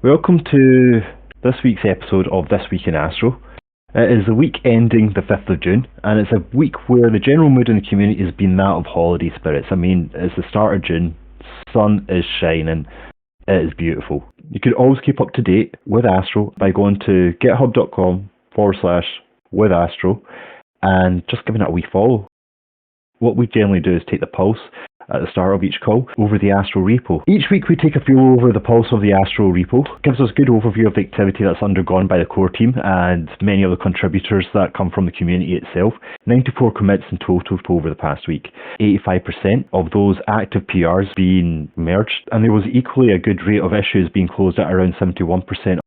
Welcome to this week's episode of This Week in Astro. It is the week ending the 5th of June, and it's a week where the general mood in the community has been that of holiday spirits. I mean, it's the start of June, sun is shining, it is beautiful. You can always keep up to date with Astro by going to github.com/withastro and just giving it a wee follow. What we generally do is take the pulse at the start of each call over the Astro repo. Each week we take a feel over the pulse of the Astro repo. It gives us a good overview of the activity that's undergone by the core team and many other contributors that come from the community itself. 94 commits in total over the past week. 85% of those active PRs being merged, and there was equally a good rate of issues being closed at around 71%.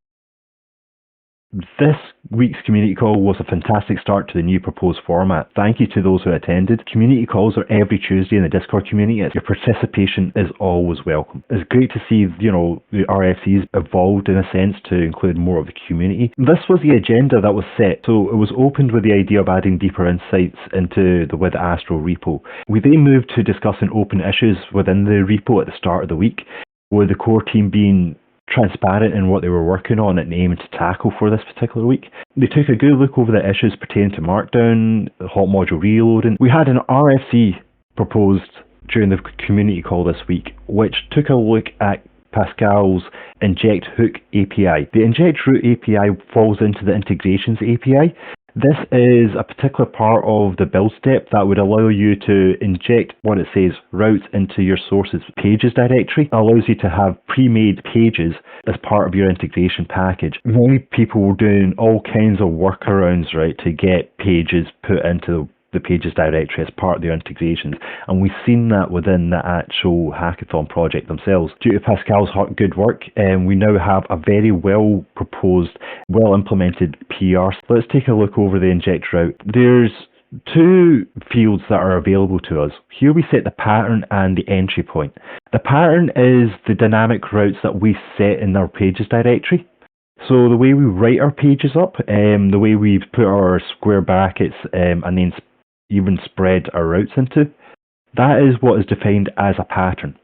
This week's community call was a fantastic start to the new proposed format. Thank you to those who attended. Community calls are every Tuesday in the Discord community. Your participation is always welcome. It's great to see, the RFCs evolved in a sense to include more of the community. This was the agenda that was set, so it was opened with the idea of adding deeper insights into the With Astro repo. We then moved to discussing open issues within the repo at the start of the week, with the core team being transparent in what they were working on and aiming to tackle for this particular week. They took a good look over the issues pertaining to Markdown, the hot module reloading. We had an RFC proposed during the community call this week, which took a look at Pascal's inject hook API. The inject route API falls into the integrations API. This is a particular part of the build step that would allow you to inject what it says routes into your sources pages directory. It allows you to have pre-made pages as part of your integration package. Many people were doing all kinds of workarounds, right, to get pages put into the pages directory as part of their integrations, and we've seen that within the actual hackathon project themselves. Due to Pascal's good work, we now have a very well proposed, well implemented PR. Let's take a look over the inject route. There's two fields that are available to us. Here we set the pattern and the entry point. The pattern is the dynamic routes that we set in our pages directory. So the way we write our pages up, the way we put our square brackets and then even spread our routes into, that is what is defined as a pattern.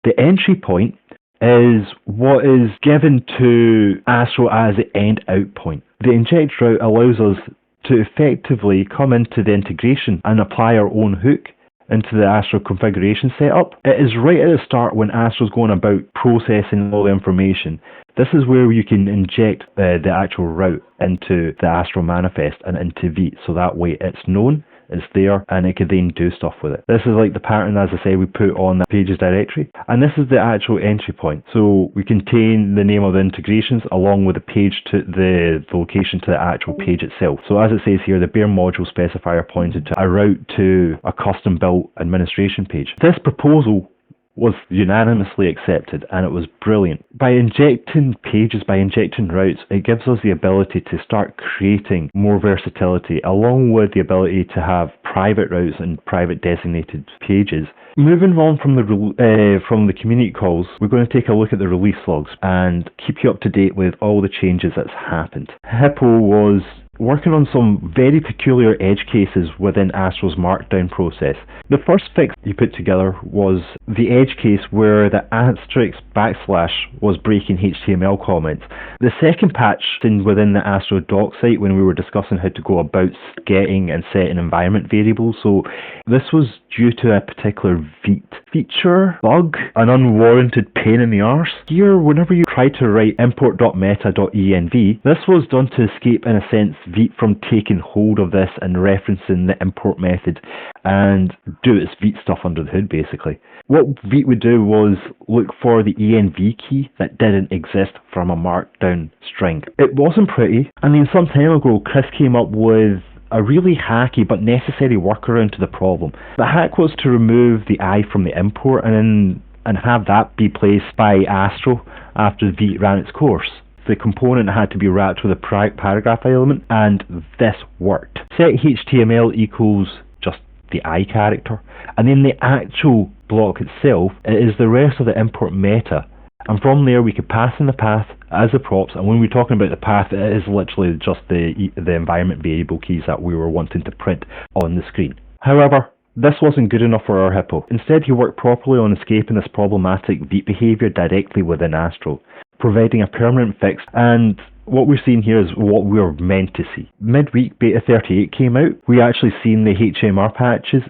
The entry point is what is given to Astro as the end out point. The inject route allows us to effectively come into the integration and apply our own hook into the Astro configuration setup. It is right at the start when Astro's going about processing all the information. This is where you can inject the actual route into the Astro manifest and into Vite, so that way it's known, it's there, and it can then do stuff with it. This is like the pattern, as I say, we put on the pages directory, and this is the actual entry point. So we contain the name of the integrations along with the page to the location to the actual page itself. So as it says here, the bare module specifier pointed to a route to a custom built administration page. This proposal was unanimously accepted, and it was brilliant. By injecting pages, by injecting routes, it gives us the ability to start creating more versatility, along with the ability to have private routes and private designated pages. Moving on from the community calls, we're going to take a look at the release logs and keep you up to date with all the changes that's happened. Hippo was working on some very peculiar edge cases within Astro's Markdown process. The first fix he put together was the edge case where the asterisk backslash was breaking HTML comments. The second patch within the Astro doc site when we were discussing how to go about getting and setting environment variables. So this was due to a particular Vite feature bug, an unwarranted pain in the arse. Here, whenever you try to write import.meta.env, this was done to escape, in a sense, Vite from taking hold of this and referencing the import method and do its Vite stuff under the hood, basically. What Vite would do was look for the env key that didn't exist from a markdown string. It wasn't pretty, and then some time ago Chris came up with a really hacky but necessary workaround to the problem. The hack was to remove the I from the import and have that be placed by Astro after Vite ran its course. The component had to be wrapped with a paragraph element, and this worked. Set HTML equals just the I character, and then the actual block itself, it is the rest of the import meta, and from there we could pass in the path as the props, and when we're talking about the path, it is literally just the environment variable keys that we were wanting to print on the screen. However, This wasn't good enough for our hippo. Instead, he worked properly on escaping this problematic beat behavior directly within Astro, providing a permanent fix, and what we're seeing here is what we were meant to see. Midweek, Beta 38 came out. We actually seen the HMR patches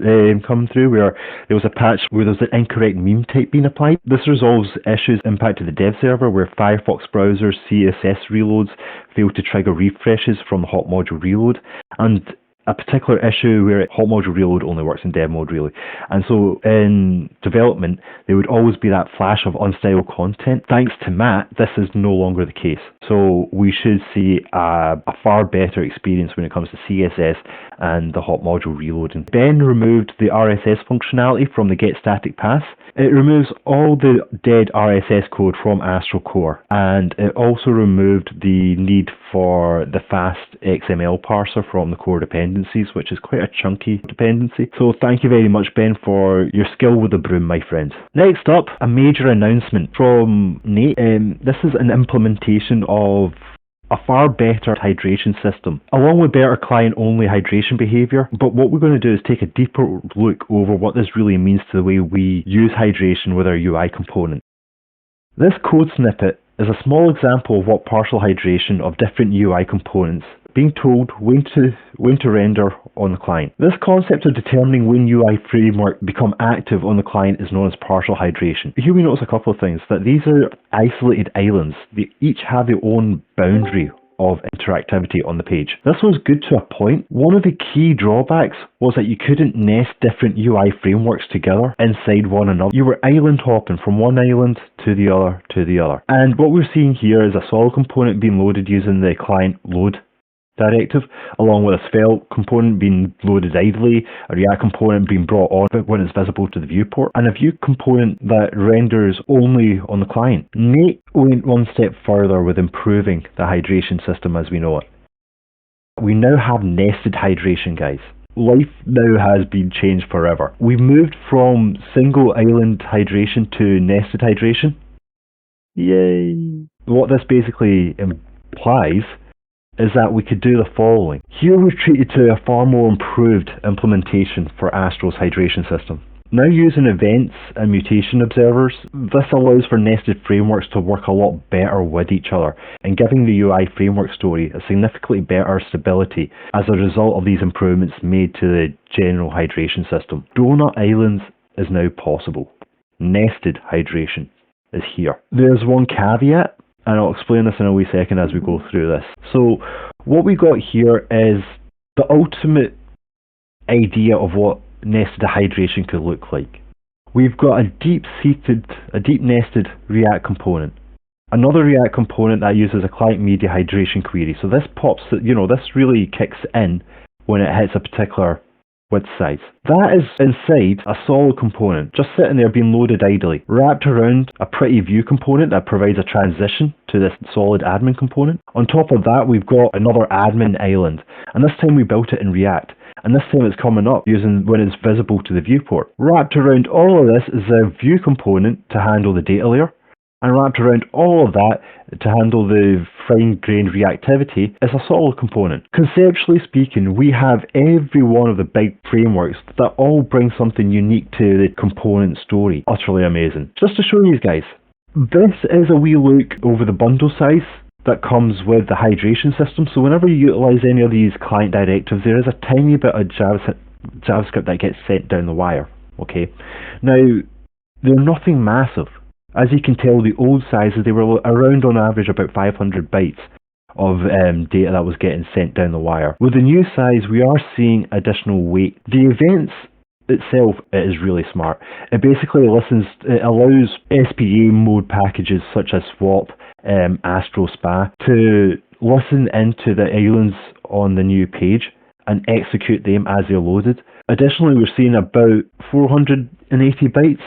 come through, where there was a patch where there was an incorrect meme type being applied. This resolves issues impacted the dev server, where Firefox browser's CSS reloads failed to trigger refreshes from the hot module reload, and a particular issue where hot module reload only works in dev mode, really. And so in development, there would always be that flash of unstyled content. Thanks to Matt, this is no longer the case. So we should see a far better experience when it comes to CSS and the hot module reloading. Ben removed the RSS functionality from the get static path. It removes all the dead RSS code from Astro Core, and it also removed the need for the fast XML parser from the core dependencies, which is quite a chunky dependency. So thank you very much, Ben, for your skill with the broom, my friend. Next up, a major announcement from Nate. This is an implementation of a far better hydration system, along with better client-only hydration behavior. But what we're going to do is take a deeper look over what this really means to the way we use hydration with our UI component. This code snippet is a small example of what partial hydration of different UI components being told when to render on the client. This concept of determining when UI framework become active on the client is known as partial hydration. Here we notice a couple of things, that these are isolated islands. They each have their own boundary of interactivity on the page. This was good to a point. One of the key drawbacks was that you couldn't nest different UI frameworks together inside one another. You were island hopping from one island to the other to the other. And what we're seeing here is a solid component being loaded using the client load directive, along with a svelte component being loaded idly, a React component being brought on when it's visible to the viewport, and a Vue component that renders only on the client. Nate went one step further with improving the hydration system as we know it. We now have nested hydration, guys. Life now has been changed forever. We moved from single island hydration to nested hydration. Yay! What this basically implies is that we could do the following. Here we've treated to a far more improved implementation for Astro's hydration system. Now using events and mutation observers, this allows for nested frameworks to work a lot better with each other and giving the UI framework story a significantly better stability as a result of these improvements made to the general hydration system. Donut Islands is now possible. Nested hydration is here. There's one caveat, and I'll explain this in a wee second as we go through this. So what we got here is the ultimate idea of what nested hydration could look like. We've got a deep nested React component. Another React component that uses a client media hydration query. So this pops, this really kicks in when it hits a particular width size. That is inside a solid component, just sitting there being loaded idly, wrapped around a pretty Vue component that provides a transition to this solid admin component. On top of that, we've got another admin island, and this time we built it in React. And this time it's coming up using when it's visible to the viewport. Wrapped around all of this is a Vue component to handle the data layer. And wrapped around all of that to handle the fine-grained reactivity is a solid component. Conceptually speaking, we have every one of the big frameworks that all bring something unique to the component story. Utterly amazing. Just to show you guys, this is a wee look over the bundle size that comes with the hydration system. So whenever you utilize any of these client directives, there is a tiny bit of JavaScript that gets sent down the wire. Okay, now they're nothing massive. As you can tell, the old sizes, they were around on average about 500 bytes of data that was getting sent down the wire. With the new size, we are seeing additional weight. The events itself is really smart. It basically allows SPA mode packages such as Swap, Astro Spa to listen into the islands on the new page and execute them as they're loaded. Additionally, we're seeing about 480 bytes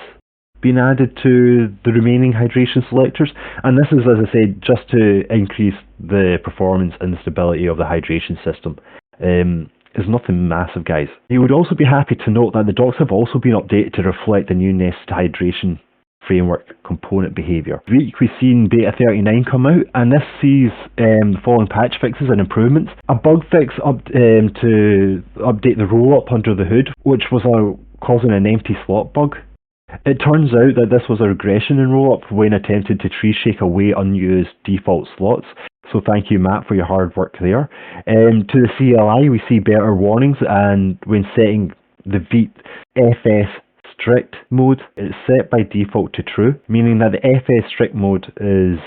being added to the remaining hydration selectors, and this is, as I said, just to increase the performance and the stability of the hydration system. It's nothing massive, guys. You would also be happy to note that the docs have also been updated to reflect the new nested hydration framework component behavior. We've seen Beta 39 come out, and this sees the following patch fixes and improvements. A bug fix to update the rollup under the hood, which was causing an empty slot bug. It turns out that this was a regression in rollup when attempted to tree shake away unused default slots. So thank you, Matt, for your hard work there. To the CLI, we see better warnings, and when setting the Vite FS strict mode, it's set by default to true, meaning that the FS strict mode is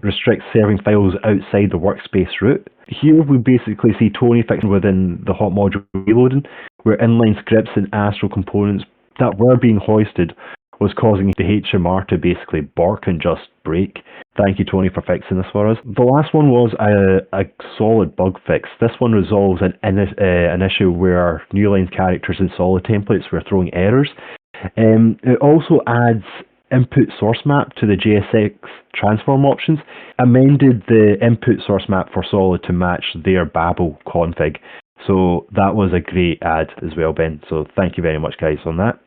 restricts serving files outside the workspace root. Here we basically see Tony fixing within the hot module reloading, where inline scripts and Astro components that were being hoisted was causing the HMR to basically bark and just break. Thank you, Tony, for fixing this for us. The last one was a solid bug fix. This one resolves an issue where new line characters in solid templates were throwing errors. It also adds input source map to the JSX transform options, amended the input source map for solid to match their Babel config. So that was a great add as well, Ben. So thank you very much, guys, on that.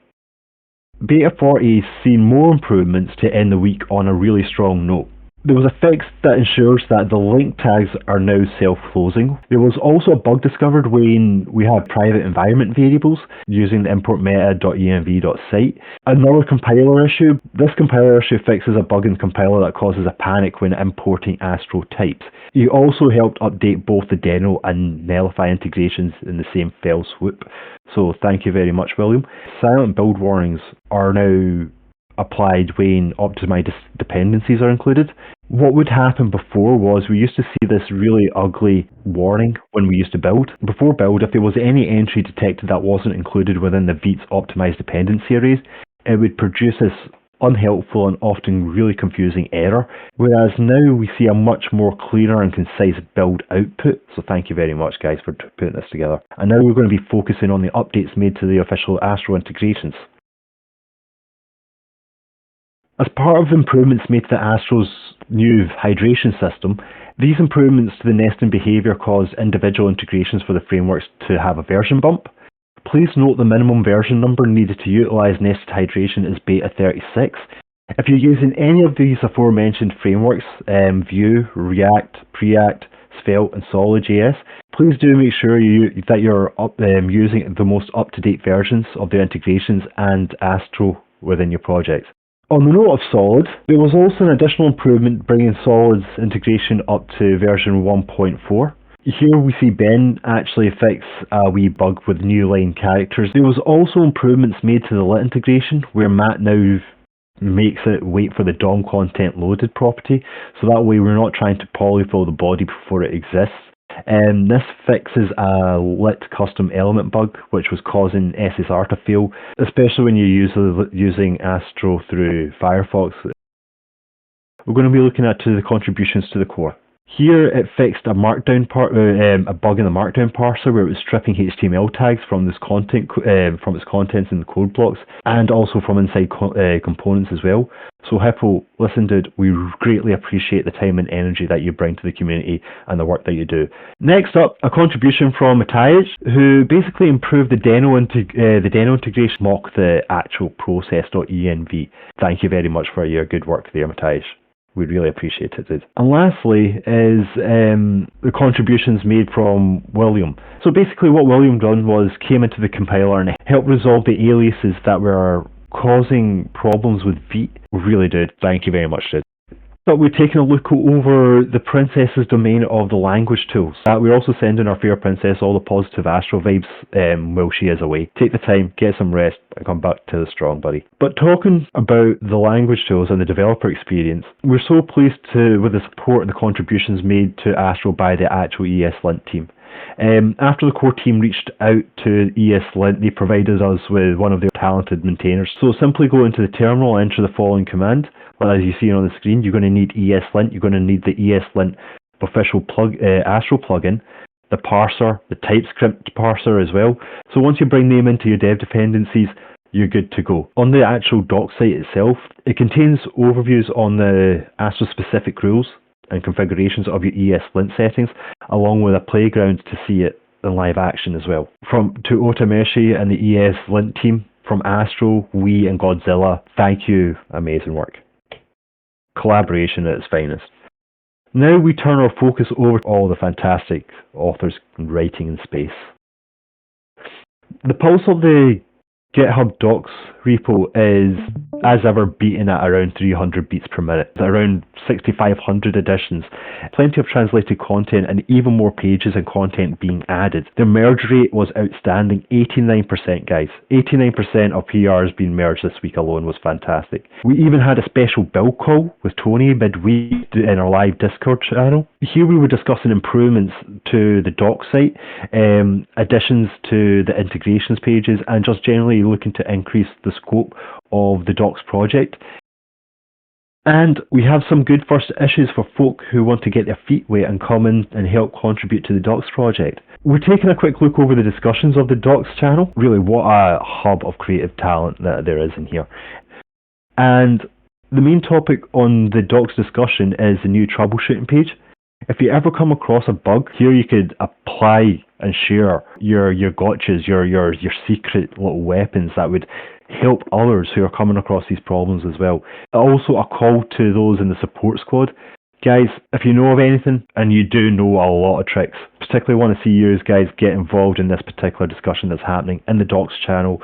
Beta 40 has seen more improvements to end the week on a really strong note. There was a fix that ensures that the link tags are now self-closing. There was also a bug discovered when we have private environment variables using the import meta.env.site. Another compiler issue. This compiler issue fixes a bug in the compiler that causes a panic when importing Astro types. He also helped update both the Deno and Netlify integrations in the same fell swoop. So thank you very much, William. Silent build warnings are now applied when optimized dependencies are included. What would happen before was we used to see this really ugly warning when we used to build. Before build, if there was any entry detected that wasn't included within the Vite's optimized dependency arrays, it would produce this unhelpful and often really confusing error, whereas now we see a much more clearer and concise build output. So thank you very much, guys, for putting this together. And now we're going to be focusing on the updates made to the official Astro integrations. As part of improvements made to the Astro's new hydration system, these improvements to the nesting behavior caused individual integrations for the frameworks to have a version bump. Please note the minimum version number needed to utilize nested hydration is beta 36. If you're using any of these aforementioned frameworks, Vue, React, Preact, Svelte, and Solid.js, please do make sure that you're using the most up-to-date versions of their integrations and Astro within your projects. On the note of Solid, there was also an additional improvement bringing Solid's integration up to version 1.4. Here we see Ben actually fix a wee bug with new line characters. There was also improvements made to the lit integration, where Matt now makes it wait for the DOM content loaded property, so that way we're not trying to polyfill the body before it exists. This fixes a lit custom element bug which was causing SSR to fail, especially when you're using Astro through Firefox. We're going to be looking at the contributions to the core. Here it fixed a markdown a bug in the markdown parser where it was stripping HTML tags from this content from its contents in the code blocks, and also from inside components as well. So Hippo, listen dude, we greatly appreciate the time and energy that you bring to the community and the work that you do. Next up, a contribution from Matthijs, who basically improved the Deno integration, mock the actual process.env. Thank you very much for your good work there, Matthijs. We really appreciate it, dude. And lastly is the contributions made from William. So basically what William done was came into the compiler and helped resolve the aliases that were causing problems with Vite. We really did. Thank you very much, dude. But we're taking a look over the princess's domain of the language tools. We're also sending our fair princess all the positive Astro vibes while she is away. Take the time, get some rest, and come back to the strong, buddy. But talking about the language tools and the developer experience, we're so pleased with the support and the contributions made to Astro by the actual ESLint team. After the core team reached out to ESLint, they provided us with one of their talented maintainers. So simply go into the terminal and enter the following command. Well, as you see on the screen, you're going to need ESLint, you're going to need the ESLint official Astro plugin, the parser, the TypeScript parser as well. So once you bring them into your dev dependencies, you're good to go. On the actual doc site itself, it contains overviews on the Astro specific rules and configurations of your ESLint settings, along with a playground to see it in live action as well. To Otameshi and the ESLint team, from Astro, we and Godzilla, thank you, amazing work. Collaboration at its finest. Now we turn our focus over to all the fantastic authors writing in space. The pulse of the GitHub Docs repo is, as ever, beaten at around 300 beats per minute. Around 6,500 additions, plenty of translated content, and even more pages and content being added. The merge rate was outstanding, 89% guys. 89% of PRs being merged this week alone was fantastic. We even had a special build call with Tony midweek in our live Discord channel. Here we were discussing improvements to the doc site, additions to the integrations pages, and just generally looking to increase the scope of the docs project. And we have some good first issues for folk who want to get their feet wet and come in and help contribute to the docs project. We're taking a quick look over the discussions of the docs channel. Really, what a hub of creative talent that there is in here. And the main topic on the docs discussion is the new troubleshooting page. If you ever come across a bug, here you could apply and share your gotchas, your secret little weapons that would help others who are coming across these problems as well. Also a call to those in the support squad. Guys, if you know of anything, and you do know a lot of tricks, particularly want to see you guys get involved in this particular discussion that's happening in the docs channel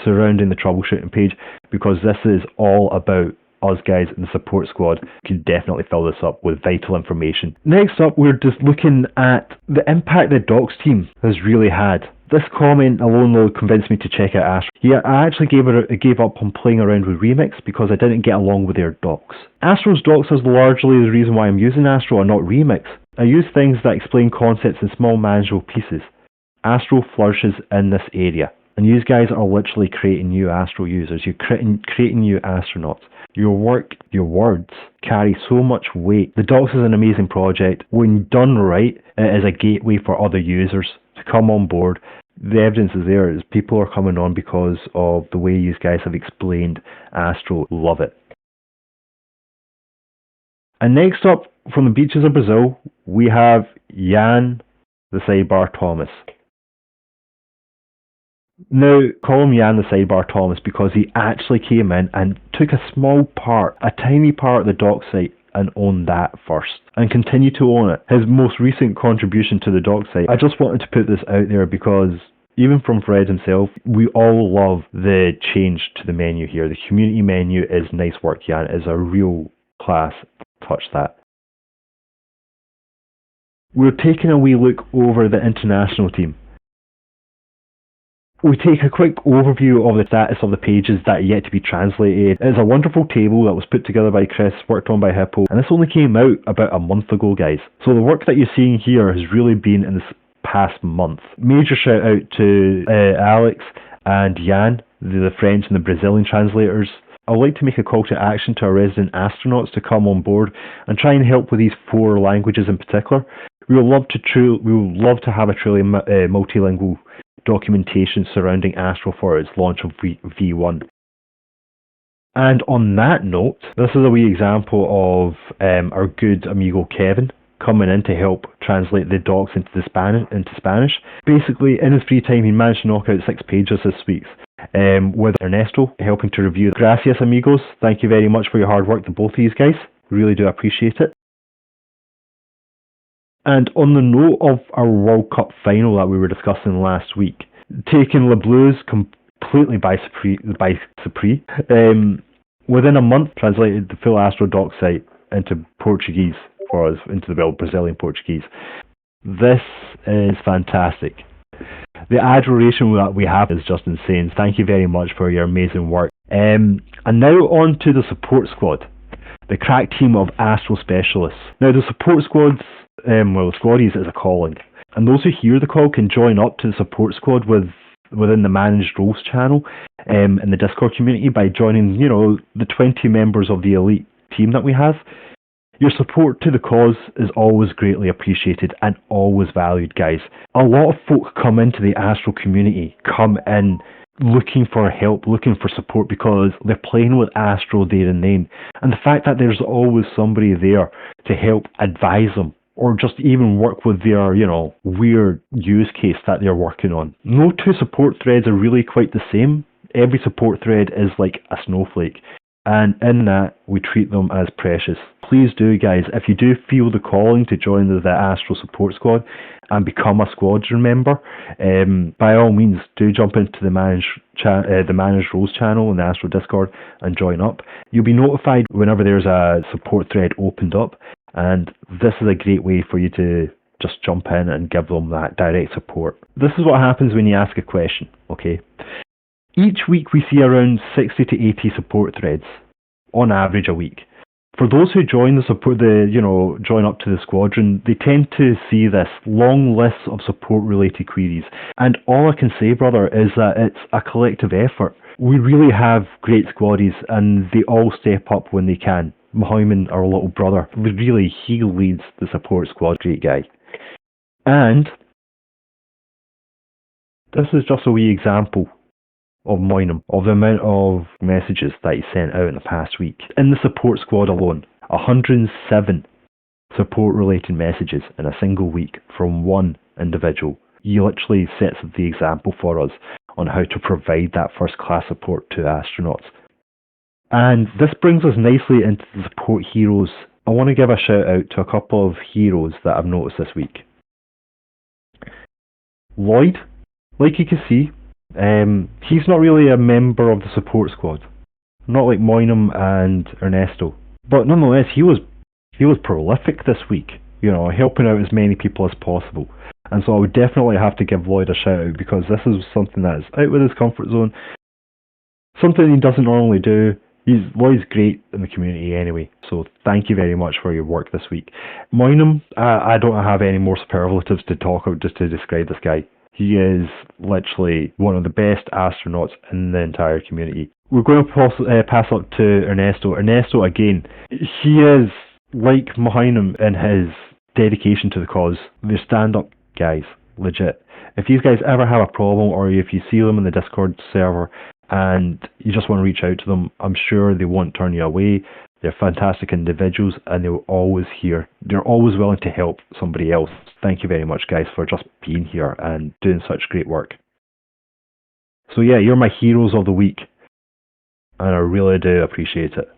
surrounding the troubleshooting page, because this is all about us guys in the support squad. Can definitely fill this up with vital information. Next up, we're just looking at the impact the docs team has really had. This comment alone though convinced me to check out Astro. Yeah, I actually gave up on playing around with Remix because I didn't get along with their docs. Astro's docs is largely the reason why I'm using Astro and not Remix. I use things that explain concepts in small manageable pieces. Astro flourishes in this area. And you guys are literally creating new Astro users. You're creating new astronauts. Your work, your words, carry so much weight. The docs is an amazing project. When done right, it is a gateway for other users to come on board. The evidence is there. Is people are coming on because of the way you guys have explained Astro. Love it. And next up, from the beaches of Brazil, we have Jan the Sidebar Thomas. Now, call him Jan the Sidebar Thomas because he actually came in and took a small part, a tiny part of the doc site, and owned that first, and continue to own it. His most recent contribution to the doc site, I just wanted to put this out there because even from Fred himself, we all love the change to the menu here. The community menu is nice work, Jan. It is a real class touch that. We're taking a wee look over the international team. We take a quick overview of the status of the pages that are yet to be translated. It's a wonderful table that was put together by Chris, worked on by Hippo, and this only came out about a month ago, guys. So the work that you're seeing here has really been in this past month. Major shout out to Alex and Jan, the French and the Brazilian translators. I'd like to make a call to action to our resident astronauts to come on board and try and help with these 4 languages in particular. We would love to have a truly multilingual documentation surrounding Astro for its launch of V1. And on that note, this is a wee example of our good amigo Kevin coming in to help translate the docs into Spanish. Basically, in his free time, he managed to knock out 6 pages this week, with Ernesto helping to review. Gracias, amigos. Thank you very much for your hard work, to both of these guys. Really do appreciate it. And on the note of our World Cup final that we were discussing last week, taking Le Blues completely by surprise, within a month translated the full Astro doc site into Portuguese for us, into the Brazilian Portuguese. This is fantastic. The adoration that we have is just insane. Thank you very much for your amazing work. And now on to the support squad, the crack team of Astro specialists. Now the support squads, the squaddies is a calling, and those who hear the call can join up to the support squad within the managed roles channel in the Discord community by joining, the 20 members of the elite team that we have. Your support to the cause is always greatly appreciated and always valued, guys. A lot of folk come into the Astro community, come in looking for help, looking for support because they're playing with Astro day and then. And the fact that there's always somebody there to help advise them or just even work with their, weird use case that they're working on. No 2 support threads are really quite the same. Every support thread is like a snowflake. And in that, we treat them as precious. Please do, guys, if you do feel the calling to join the Astro support squad and become a squadron member, by all means, do jump into the Managed Roles channel in the Astro Discord and join up. You'll be notified whenever there's a support thread opened up, and this is a great way for you to just jump in and give them that direct support. This is what happens when you ask a question, okay? Each week we see around 60 to 80 support threads, on average a week. For those who join join up to the squadron, they tend to see this long list of support-related queries. And all I can say, brother, is that it's a collective effort. We really have great squaddies, and they all step up when they can. Muhymin, our little brother, really, he leads the support squad. Great guy. And this is just a wee example of Muhymin, of the amount of messages that he sent out in the past week. In the support squad alone, 107 support-related messages in a single week from one individual. He literally sets the example for us on how to provide that first-class support to astronauts. And this brings us nicely into the support heroes. I want to give a shout out to a couple of heroes that I've noticed this week. Lloyd, like you can see, he's not really a member of the support squad, not like Muhymin and Ernesto, but nonetheless he was prolific this week, helping out as many people as possible. And so I would definitely have to give Lloyd a shout out, because this is something that is out with his comfort zone, something he doesn't normally do. Lloyd's great in the community anyway, so thank you very much for your work this week. Muhymin, I don't have any more superlatives to talk about just to describe this guy. He is literally one of the best astronauts in the entire community. We're going to pass up to Ernesto. Ernesto, again, he is like Muhymin in his dedication to the cause. They're stand-up guys, legit. If these guys ever have a problem, or if you see them in the Discord server and you just want to reach out to them, I'm sure they won't turn you away. They're fantastic individuals, and they're always here. They're always willing to help somebody else. Thank you very much, guys, for just being here and doing such great work. So yeah, you're my heroes of the week, and I really do appreciate it.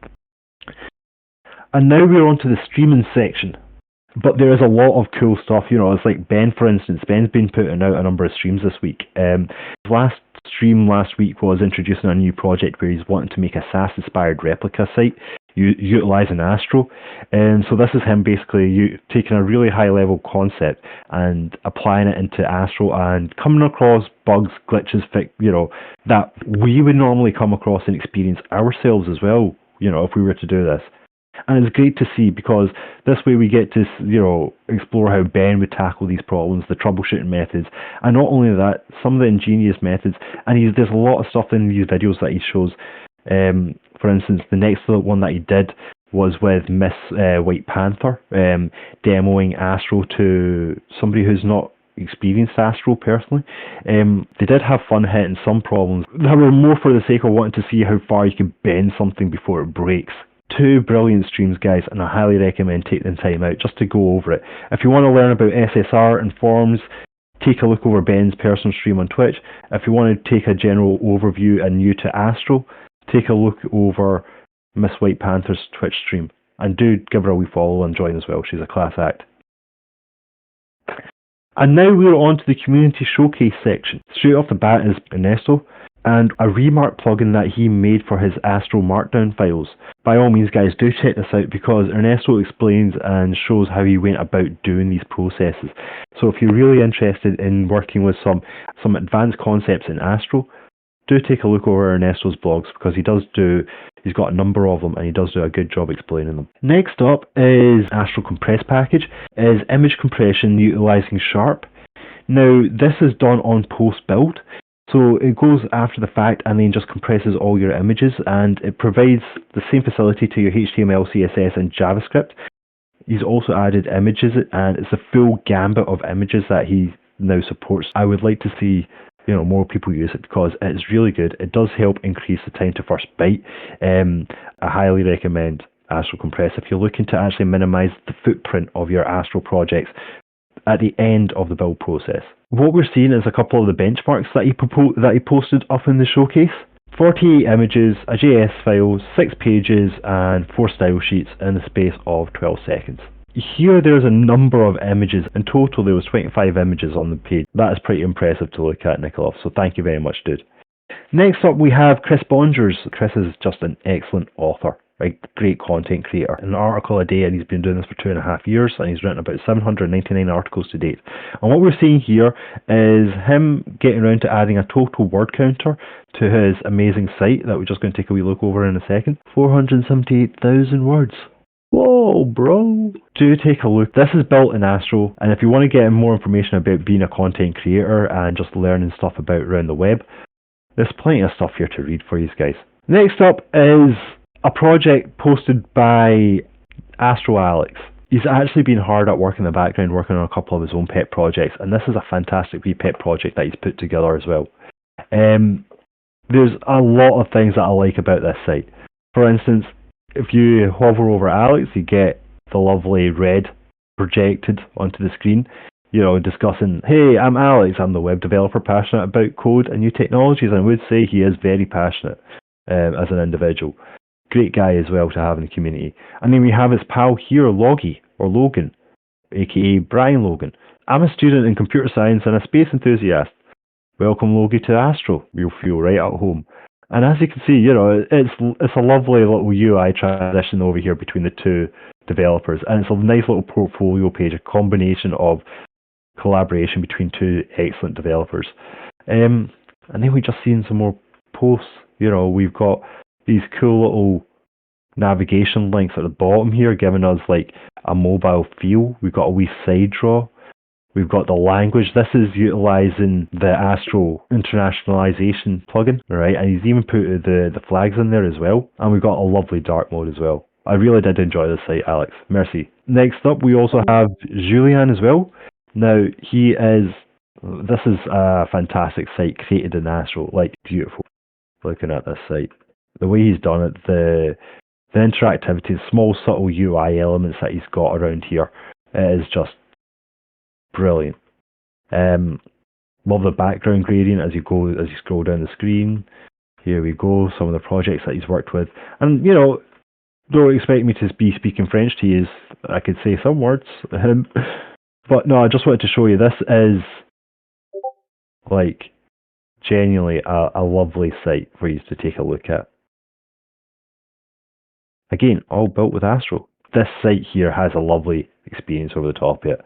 And now we're on to the streaming section. But there is a lot of cool stuff, it's like Ben, for instance. Ben's been putting out a number of streams this week. His last stream last week was introducing a new project where he's wanting to make a SAS-inspired replica site utilising Astro. And so this is him basically taking a really high-level concept and applying it into Astro and coming across bugs, glitches, that we would normally come across and experience ourselves as well, if we were to do this. And it's great to see, because this way we get to, explore how Ben would tackle these problems, the troubleshooting methods, and not only that, some of the ingenious methods. And there's a lot of stuff in these videos that he shows. For instance, the next one that he did was with Miss White Panther, demoing Astro to somebody who's not experienced Astro personally. They did have fun hitting some problems that were more for the sake of wanting to see how far you can bend something before it breaks. 2 brilliant streams, guys, and I highly recommend taking the time out just to go over it. If you want to learn about SSR and forms, take a look over Ben's personal stream on Twitch. If you want to take a general overview and new to Astro, take a look over Miss White Panther's Twitch stream. And do give her a wee follow and join as well. She's a class act. And now we're on to the community showcase section. Straight off the bat is Ernesto, and a remark plugin that he made for his Astro Markdown files. By all means, guys, do check this out, because Ernesto explains and shows how he went about doing these processes. So if you're really interested in working with some advanced concepts in Astro, do take a look over Ernesto's blogs, because he's got a number of them, and he does do a good job explaining them. Next up is Astro Compress package, is image compression utilizing Sharp. Now, this is done on post-build. So it goes after the fact and then just compresses all your images, and it provides the same facility to your HTML, CSS and JavaScript. He's also added images, and it's a full gambit of images that he now supports. I would like to see more people use it, because it's really good. It does help increase the time to first byte. I highly recommend Astro Compress if you're looking to actually minimize the footprint of your Astro projects at the end of the build process. What we're seeing is a couple of the benchmarks that he posted up in the showcase. 48 images, a JS file, 6 pages, and 4 style sheets in the space of 12 seconds. Here there's a number of images. In total there was 25 images on the page. That is pretty impressive to look at, Nicholas, so thank you very much, dude. Next up we have Chris Bongers. Chris is just an excellent author, right? Great content creator. An article a day, and he's been doing this for 2.5 years, and he's written about 799 articles to date. And what we're seeing here is him getting around to adding a total word counter to his amazing site that we're just going to take a wee look over in a second. 478,000 words. Whoa, bro. Do take a look. This is built in Astro, and if you want to get more information about being a content creator and just learning stuff about around the web, there's plenty of stuff here to read for you guys. Next up is a project posted by Astro Alex. He's actually been hard at work in the background, working on a couple of his own pet projects, and this is a fantastic wee pet project that he's put together as well. There's a lot of things that I like about this site. For instance, if you hover over Alex, you get the lovely red projected onto the screen, you know, discussing, hey, I'm Alex, I'm the web developer passionate about code and new technologies, and I would say he is very passionate as an individual. Great guy as well to have in the community. And then we have his pal here, Logie, or Logan, aka Brian Logan. I'm a student in computer science and a space enthusiast. Welcome, Logie, to Astro. You'll feel right at home. And as you can see, you know, it's a lovely little UI transition over here between the two developers, and it's a nice little portfolio page, a combination of collaboration between two excellent developers. And then we just seen some more posts. You know, we've got these cool little navigation links at the bottom here, giving us like a mobile feel. We've got a wee side draw. We've got the language. This is utilizing the Astro internationalization plugin, right? And he's even put the flags in there as well. And we've got a lovely dark mode as well. I really did enjoy this site, Alex. Merci. Next up, we also have Julian as well. Now, this is a fantastic site created in Astro, like beautiful. Looking at this site, the way he's done it, the interactivity, small subtle UI elements that he's got around here, it is just brilliant. Love the background gradient as you scroll down the screen. Here we go, some of the projects that he's worked with, and you know, don't expect me to be speaking French to you. I could say some words, but no, I just wanted to show you this is like genuinely a lovely site for you to take a look at. Again, all built with Astro. This site here has a lovely experience over the top of it.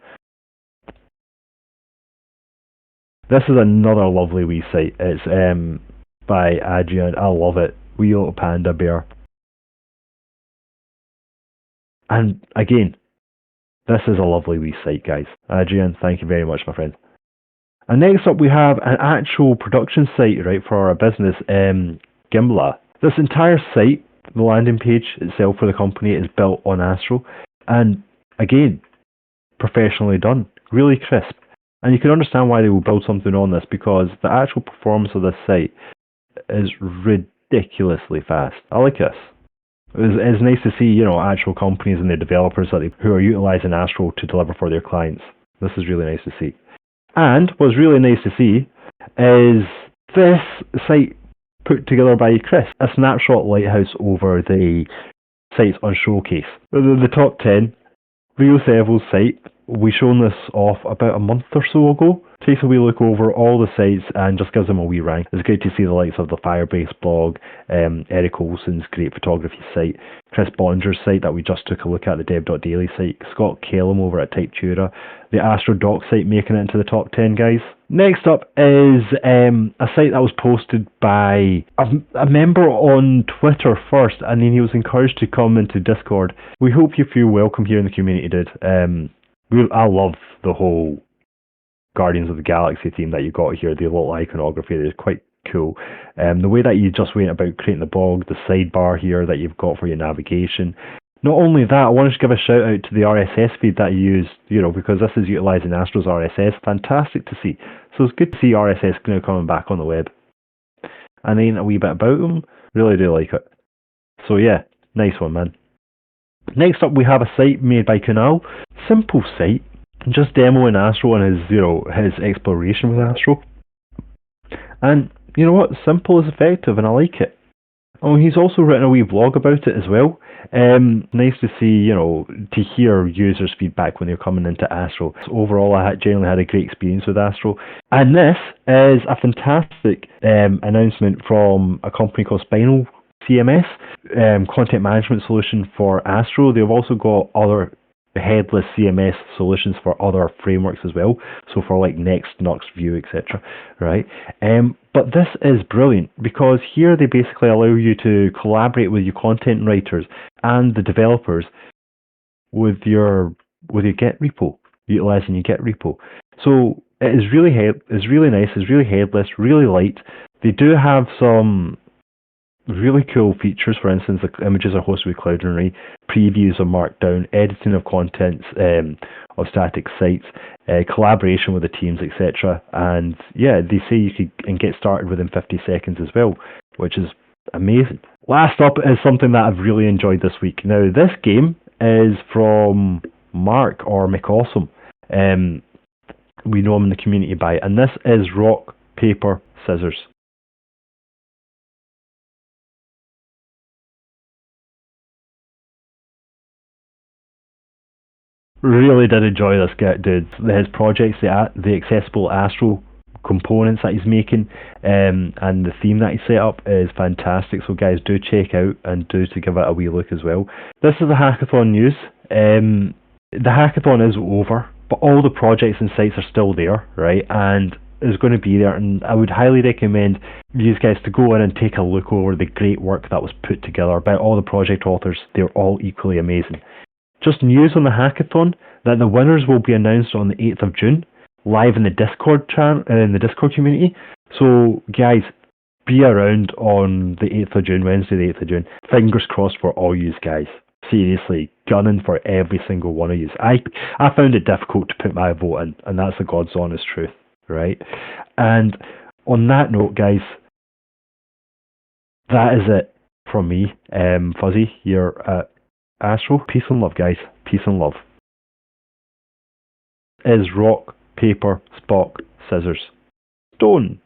This is another lovely wee site. It's by Adrian. I love it. Wee little panda bear. And again, this is a lovely wee site, guys. Adrian, thank you very much, my friend. And next up we have an actual production site, right, for our business, Gimbla. This entire site, the landing page itself for the company, is built on Astro. And again, professionally done. Really crisp. And you can understand why they will build something on this, because the actual performance of this site is ridiculously fast. I like this. It's nice to see, you know, actual companies and their developers who are utilizing Astro to deliver for their clients. This is really nice to see. And what's really nice to see is this site put together by Chris, a snapshot lighthouse over the sites on Showcase. The top 10, Rio Servo's site. We shown this off about a month or so ago. Takes a wee look over all the sites and just gives them a wee rank. It's great to see the likes of the Firebase blog, Eric Olson's great photography site, Chris Bonger's site that we just took a look at, the dev.daily site, Scott Kellum over at Typetura, the Astro Doc site making it into the top 10, guys. Next up is a site that was posted by a member on Twitter first, and then he was encouraged to come into Discord. We hope you feel welcome here in the community, dude. I love the whole Guardians of the Galaxy theme that you got here, the little iconography is quite cool. The way that you just went about creating the blog, the sidebar here that you've got for your navigation. Not only that, I wanted to give a shout out to the RSS feed that you used, you know, because this is utilising Astro's RSS. Fantastic to see. So it's good to see RSS now coming back on the web. And then a wee bit about them, really do like it. So yeah, nice one, man. Next up we have a site made by Kunal. Simple site, just demoing Astro and his exploration with Astro. And you know what? Simple is effective, and I like it. Oh, he's also written a wee blog about it as well. Nice to see, to hear users' feedback when they're coming into Astro. So overall, I generally had a great experience with Astro. And this is a fantastic announcement from a company called Spinal CMS, content management solution for Astro. They've also got other headless CMS solutions for other frameworks as well. So for like Next, Nux, Vue, etc. Right? But this is brilliant because here they basically allow you to collaborate with your content writers and the developers with your Git repo, utilizing your Git repo. So it is really really nice. It's really headless, really light. They do have some really cool features. For instance, the images are hosted with Cloud and Ray, previews of Markdown, editing of contents of static sites, collaboration with the teams, etc. And yeah, they say you can get started within 50 seconds as well, which is amazing. Last up is something that I've really enjoyed this week. Now, this game is from Mark or McAwesome. We know him in the community by it, and this is Rock, Paper, Scissors. Really did enjoy this guy, dude. His projects, the accessible Astro components that he's making, and the theme that he set up is fantastic. So guys, do check out and do to give it a wee look as well. This is the hackathon news. The hackathon is over, but all the projects and sites are still there, right? And is going to be there, and I would highly recommend you guys to go in and take a look over the great work that was put together by all the project authors. They're all equally amazing. Just news on the hackathon that the winners will be announced on the 8th of June, live in the Discord in the Discord community. So guys, be around on the 8th of June, Wednesday the 8th of June. Fingers crossed for all you guys. Seriously, gunning for every single one of you. I found it difficult to put my vote in, and that's the God's honest truth, right? And on that note, guys, that is it from me. Fuzzy, you're at Astro. Peace and love, guys. Peace and love. Is rock, paper, Spock, scissors. Stone.